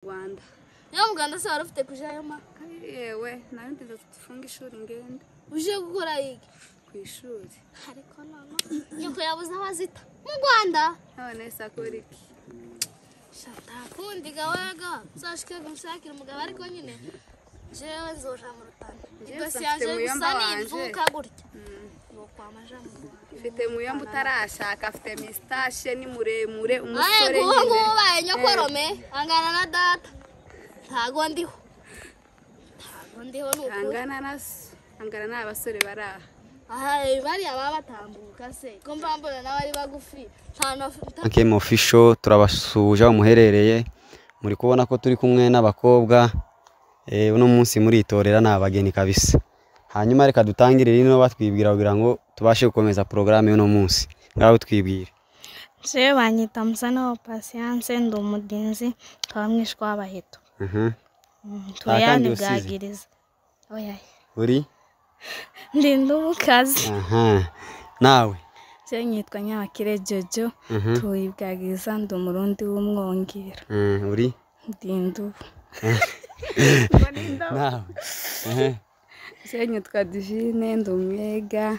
Rwanda. Yo muganda se warufite kujayo ma? Yewe, nandi tufunga ishuri ngenda. Uje gukora iki? Ku ishuri. Ariko nano. Yuko yabuze abazita. Mu Rwanda. None sakora iki? Shata kundi gawega. Zashike gushakira umugabo ariko nyine. Jewe nzoja mu rutana. Igose yaje gusani mvuka gutya. Ngo kwa majambo. Mfite muyomba utarashaka afite mistache ni muremure umusore nyine. Aye kuko baye nyokorome angana na data. Ntago ndiho nuko. Angana n'abasore baraha. Bari ababatambuka se. Ko mbambona n'abari bagufi. Okay, mu official turabasuje umuherereye. Muri kubona ko turi kumwe n'abakobwa. Uno munsi muri itorera n'abageni kabisa. Hanyuma reka dutangire rino batwibwira kugira ngo tubashe gukomeza programme y'uno munsi. Ngaho twibwire. Je banyita Musana wa Patience ndumudinzi twamwishwa abaheto. Tuyani bwagiriza. Oya. Uri? Ndindukazi. Nawe. Je nyitwa Nyabakire Jojo tuyibwagiriza ndumurundi w'umwongera. Uri? Ndindu. Nawe. Je nyitwa Divine ndumwega.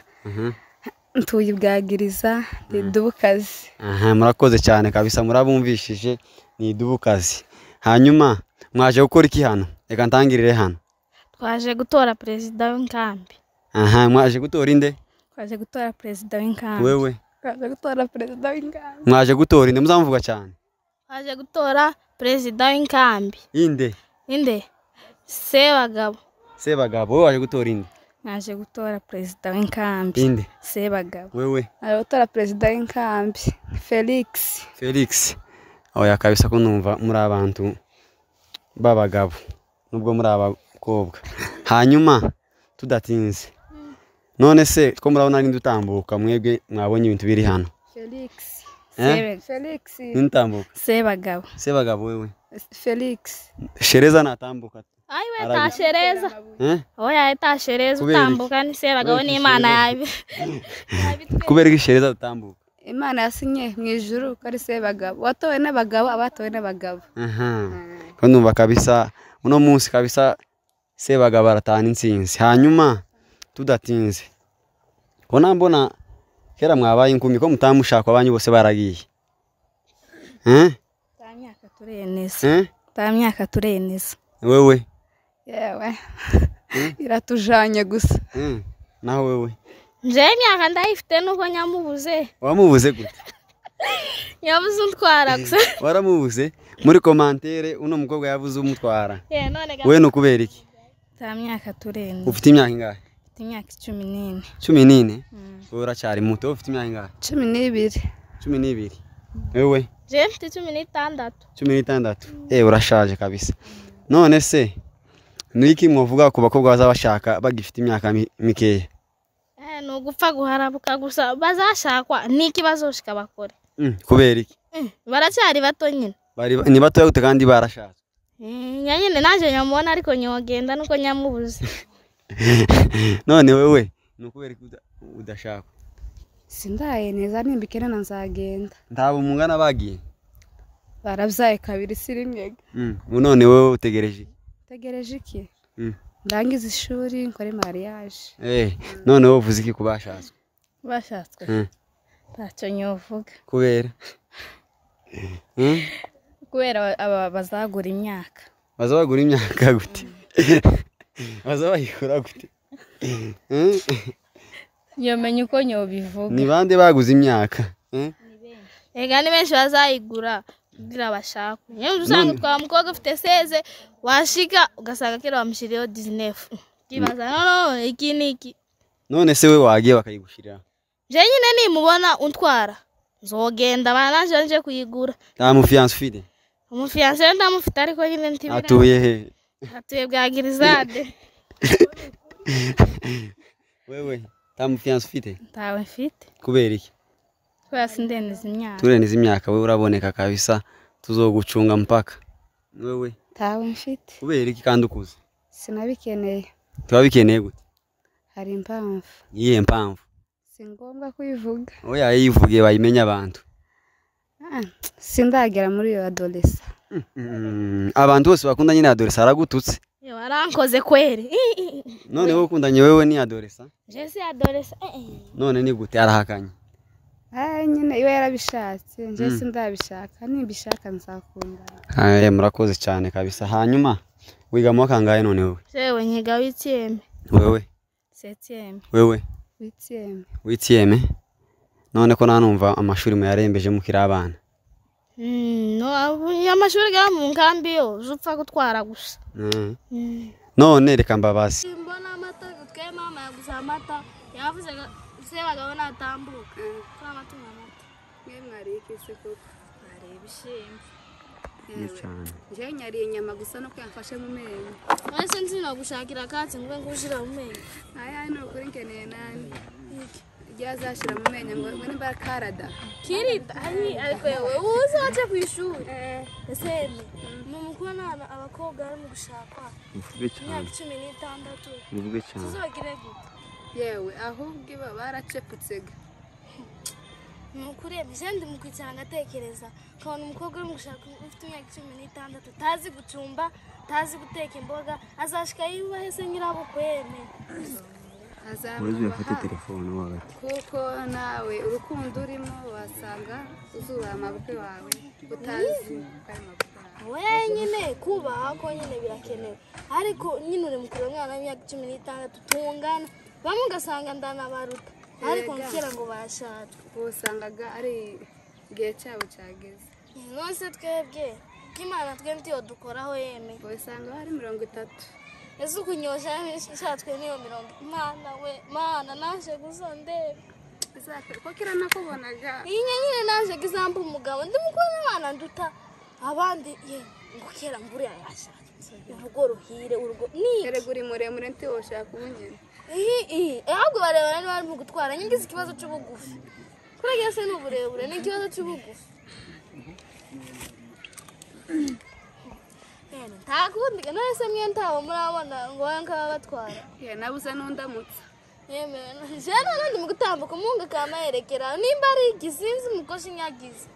Tuyibwagiriza ndidubukazi. Murakoze cyane kabisa murabumvishije ni idubukazi. Hanyuma mwaje gukora iki hano? Reka ntangirire hano. Twaje gutora president w'inkambi. Mwaje gutora inde? Twaje gutora president w'inkambi. Wewe? Twaje gutora president w'inkambi. Mwaje gutora inde muzamuvuga cyane? Twaje gutora president w'inkambi. Inde? Inde? Sebagabo. Sebagabo, wowe waje gutora inde? Naje gutora president w'inkambi. Inde? Sebagabo. Wewe? Naje gutora president w'inkambi. Felix. Felix. Oya kabisa ko numva muri abantu babagabo nubwo muri abakobwa. Hanyuma tudatinze. None se ko murabona ninde utambuka mwebwe mwabonye ibintu biri hano? Felix. Felix. Nintambuka. Sebagabo. Sebagabo wewe? Felix. Shereza natambuka. Aiwe tashereza. Oya tashereza utambuka ni Sebagabo ni Imana yabi. Kubera iki Shereza utambuka? Imana yasinye mu ijuru ko ari Sebagabo. Watowe n'abagabo abatowe n'abagabo. Ko numva kabisa uno munsi kabisa Sebagabo aratana insinzi. Hanyuma tudatinze. Ko nambona kera mwabaye inkumi ko mutamushaka abanyu bose baragiye. Tamyaka tureneza. Tamyaka tureneza. Wewe? Yewe. Iratujanye gusa. Naho wewe? Je myaka ndayifite nuko nyamubuze. Wamubuze gute? Yabuze untwara gusa. Waramubuze? Muri commentaire uno mukobwa yavuze umutwara. None wewe no kubera iki? Tamyaka tureneza. Ufite imyaka ingahe? Ufite imyaka 14. 14? Ura cyari muto ufite imyaka ingahe? 12. 12. Wewe? Je mfite 16. 16. Urashaje kabisa. None se niki mwovuga ku bakobwa bazabashaka bagifite imyaka mikeya? No gupfa guharabuka gusa bazashakwa niki bazoshika bakore. Kubera iki? Baracyari bato nyine. Ni bato gute kandi barashatse? Nyine naje nyamubona ariko nyogenda nuko nyamubuze. None wewe nukubera iki udashaka? Sindaye neza nimbikene nzagenda. Ndabo mungana bagiye. Barabyaye kabiri sirimwe. None wewe utegereje? Tegereje iki? Ndangiza ishuri nkore mariage. None wowe uvuze iki kubashatswe? Bashatswe. Ntacyo nyovuga. Kubera? Kubera aba bazagura imyaka. Bazabagura imyaka gute? Bazabayikura gute? Yomenye uko nyobivuga. Ni bande baguze imyaka? Ega ni benshi bazayigura kugira bashaka. Yewe usanga twa mukobwa ufite 16 washika ugasanga kera bamushiriyo 19. Kibaza no iki niki. None se we wagiye bakayigushirira? Je nyine nimubona untwara. Nzogenda bananje nje kuyigura. Ta mufiance fide. Umufiance ndamufite ariko nyine ntibira. Atuye he? Atuye bwagirizade. Wewe ta mufiance fide? Tawe mfite. Kubera iki? Kwa sindeniza imyaka. Tureniza imyaka we uraboneka kabisa tuzogucunga mpaka. Wewe? Tawe mfite. Kubera iki kandi ukuze? Sinabikeneye. Tubabikeneye gute? Hari impamvu. Iyihe mpamvu? Si ngombwa kuyivuga. Oya yivugiye bayimenya abantu. Sindagera muri yo adolescent. abantu bose bakundanye na adolescent aragututse Yo arankoze kweri. none wowe ukundanye wewe ni adolescent Je si adolescent. none ni gute arahakanye nyine iwe yarabishatse nje sindabishaka nibishaka nzakundana murakoze cyane kabisa hanyuma wiga mu kangahe none wowe Jewe nyiga w'icyeme. wewe 7e. wewe witiyeme none ko nanumva amashuri mu yarembeje mukiri abana No amashuri ga mu nkambi yo uzupfa gutwara gusa. none reka mbabazi Mbona amata twe mama yaguze amata yavuze se bagabo natambuka kwa amatunga amata mwe mwari ikise koko bareba ishimwe cyane nje nyariye inyama gusa no kwamfashe mu menyo wese nzina gushakira katse ngwe ngushira mu menyo aya no kuri nkeneye nani ryazashira mu menyo ngo nimba karada kirita ariko yewe uzaje ku ishuri ese numukubona abakobwa bari mu gushaka uvuge cyane imyaka 16 uvuge cyane tuzogire gute yewe ahubwo iba baraceputse nukuri mjendi mukwicyanga atekereza kabona umukobwa uri mu gushaka ufite imyaka 16 tazi gucumba tazi guteka imboga azashika yubahe se nyirabo kweme uruzi yafite telefone wagati kuko nawe urukundo urimo wasanga uzura amabukwe wawe utazi kari mabukwe we nyine kubaha ko nyine birakenewe ariko nyine uri mukuru mwana w'imyaka 16 tungana bamwe ugasanga ndanabaruta ariko nkira ngo bashaka usangaga ari gihe cyabo cyageze nose twebwe kimana twe ntiyo dukoraho yeme usanga hari 30 ese ukunyosha ishatwe niyo 40 mana naje gusondera ko kira nakubonaga nyine naje gizamba umugabo ndi mukuru n'abana nduta abandi ye ngukera nguri yashaka urugo ruhire urugo ni ereguri muremure ntiwoshaka ubunyene ahubwo barebana niba barimo gutwara nyigize ikibazo cy'ubugufi kuriya se n'uburebure ni ikibazo cy'ubugufi ntakundi none se mwe ntawo murabona ngo nkaba batwara nabuze n'undamutse jeno nandi mu gutambuka umunga kamayerekera nimba ari igisinzi umukoshi nyagize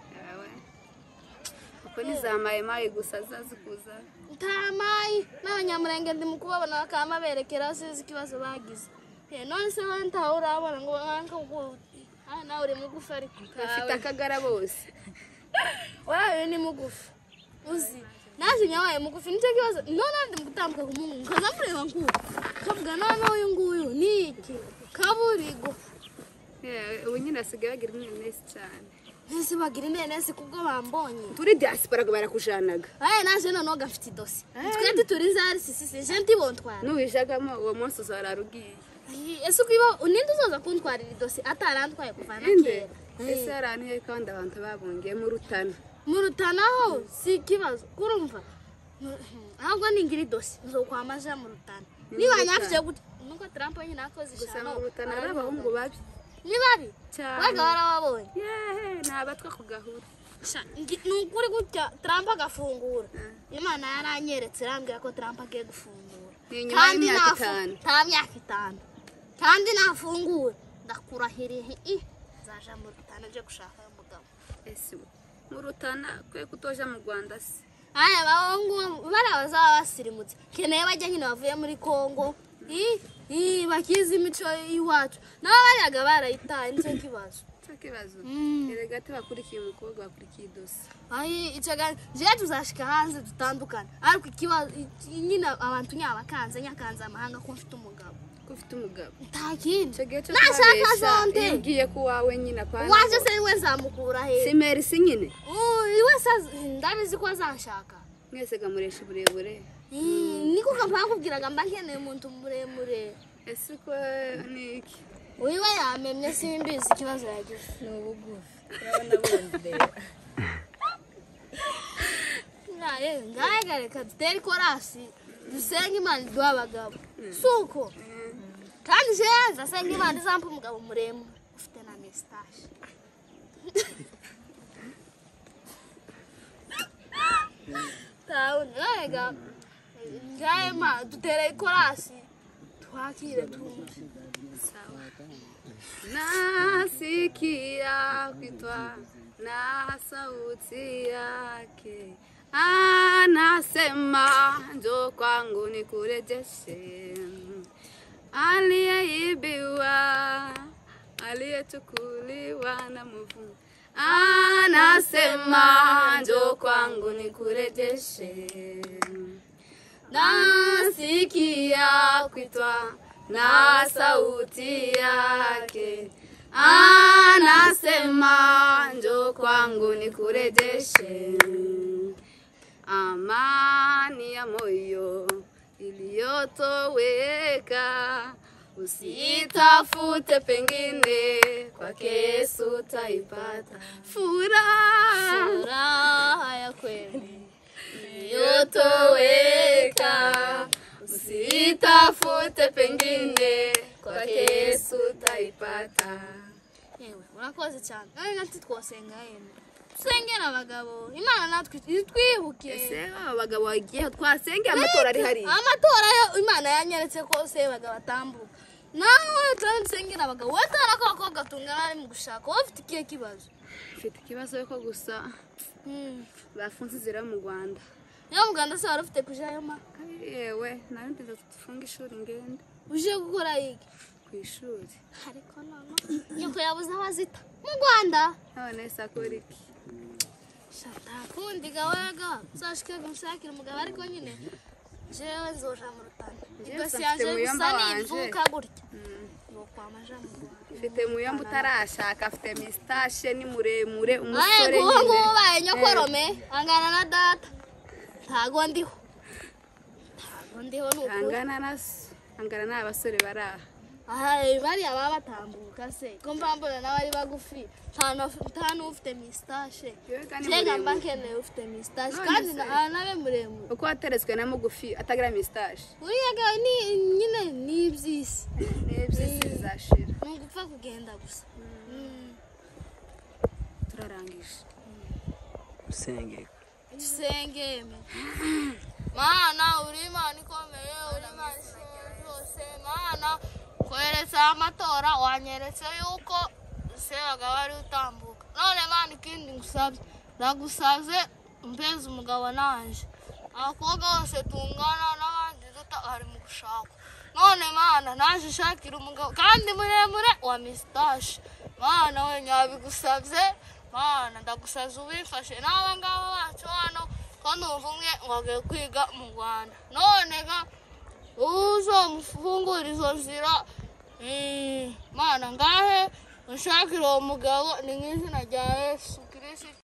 uko nizamaye mayi gusa zazikuza ntamayi n'abanyamurenge ndi mu kubabona bakama berekera sizi ikibazo bagize none se we ntaho urabona ngo nawe uri mugufi ariko bafite akagara bose wawe ni mugufi uzi naje nyawaye mugufi nicyo kibazo none ndi mu gutambuka ku mungu nkaza mureba nguko kavuga none uyu nguyu ni iki kaburigo ubu nyine asigaye bagira inenesi cyane ese bagira inenesi kubwo bambonye turi diaspora barakujanaga naje noneho gafite idosi twete turi zari sisi je ntibontwara nuwijagamo uwo munsi uzararugiye ese ukiba uninde uzoza kuntwarira idosi atarantwaye kuvana kera ese yarantuye kandi abantu babungiye mu rutana ho si ikibazo kurumva ahubwo ningira idosi nzokwamaja mu rutana niba nyafije gute nuko Trump nyine akoze gusa mu rutana ari abahungu babi ni babi waga warababonye nabatwa kugahura nukuri gutya Trump agafungura Imana yaranyeretse irambwira ko Trump agiye gufungura kandi nta myaka 5 kandi nafungura ndakurahiriye zaja mu rutana je gushaka umugabo ese mu rutana kwe kutoja mu Rwanda se bahungu bazaba basirimutse keneye bajya nyine bavuye muri Kongo bakiza imico y'iwacu nabo baryaga barayitaye nicyo kibazo erega bakurikiye umukobwa bakurikiye idosi je tuzashika hanze dutandukana ariko ikibazo nyine abantu nyabakanze nyakanze amahanga ko mfite umugabo ntakindi nashaka zonde ngiye ku wawe nyine kwa waje se we nzamukura he simeri si nyine iwe ndabizi ko azanshaka mwese gamuresha uburebure niko kapakubwiraga mba nkeneye umuntu muremure ese ko niki wiwe yamemye simbizi ikibazo yagize ni ubugufi urabona bundi rero ngayegareka dutere korasi dusenga Imana iduha abagabo suko kandi jeza senga Imana izampa umugabo muremure ufite na mustache ngayega ngayema dutere korasi twakire tumve sawa nasikia kuitwa na sauti yake anasema njoo kwangu nikurejeshe. Aliyeibiwa, aliyechukuliwa na mwovu, anasema njoo kwangu nikurejeshe. Nasikia kuitwa na sauti yake, anasema njoo kwangu nikurejeshe. Amani ya moyo iliyotoweka, usitafute pengine, kwake Yesu utaipata. Furaha ya kweli iliyotoweka, usitafute pengine, kwake Yesu utaipata. Yewe urakoze cyane. None natwe twosenga yemwe. Sengera abagabo. Imana natwe twibuke. Ese abagabo bagiye twasenge amatora ari hari. Amatora yo Imana yanyeretse ko se bagabo batambuka. Nawe twansengera abagabo. Watara ko abakobwa tungana ari mu gushaka. Wowe ufite ikihe kibazo? Mfite ikibazo ko gusa bafunze inzira mu Rwanda. Yo mu Rwanda se warufite kujayo ma? Yewe nawe ndiza tufunga ishuri ngende. Uje gukora iki? Ku ishuri. Ariko none nyoko yabuze abazita mu Rwanda. None sakora iki? Shata kundi gawega zashike gumshakira umugabo ariko nyine jewe nzoja mu rutana. Igasi yaje gusa nivuka gutya. Ngo kwa maja mu Rwanda. Mfite muyomba utarashaka, afite mistashe ni muremure umusore nyine. Ngo baye nyokorome angana na data. Ntago ndiho nuko. Angana n'abasore baraha. Aha bari aba batambuka se. Ko mbambona nabari bagufi. Ntano ufite mistashe. Jenga mbakene ufite mistashe kandi nabe muremure. Uko ateretswe na mugufi atagira mistashe. Uriyaga ni nyine nibyisi. Nibyisi zashira. Ngupfa kugenda gusa. Turarangije. Usenge. Mana uri Imana ikomeye, uri Imana zose. Mana kohereza amatora wanyeretse yuko se bagabo ari utambuka. None Mana ikindi ngusabye, ndagusabye mpeze umugabo nanje. Abakobwa bose tungana n'abandi ari mu gushaka. None Mana naje shakira umugabo kandi muremure wa mistashe. Mana we nyabigusabye. Mana ndagusabye ubifashe n'aba ngabo bacu hano ko numvumwe wagiye kwiga mu Rwanda. None ga uzomufungura izo nzira. Mana ngahe ushakira uwo mugabo ni nk'izina rya Yesu Kristo.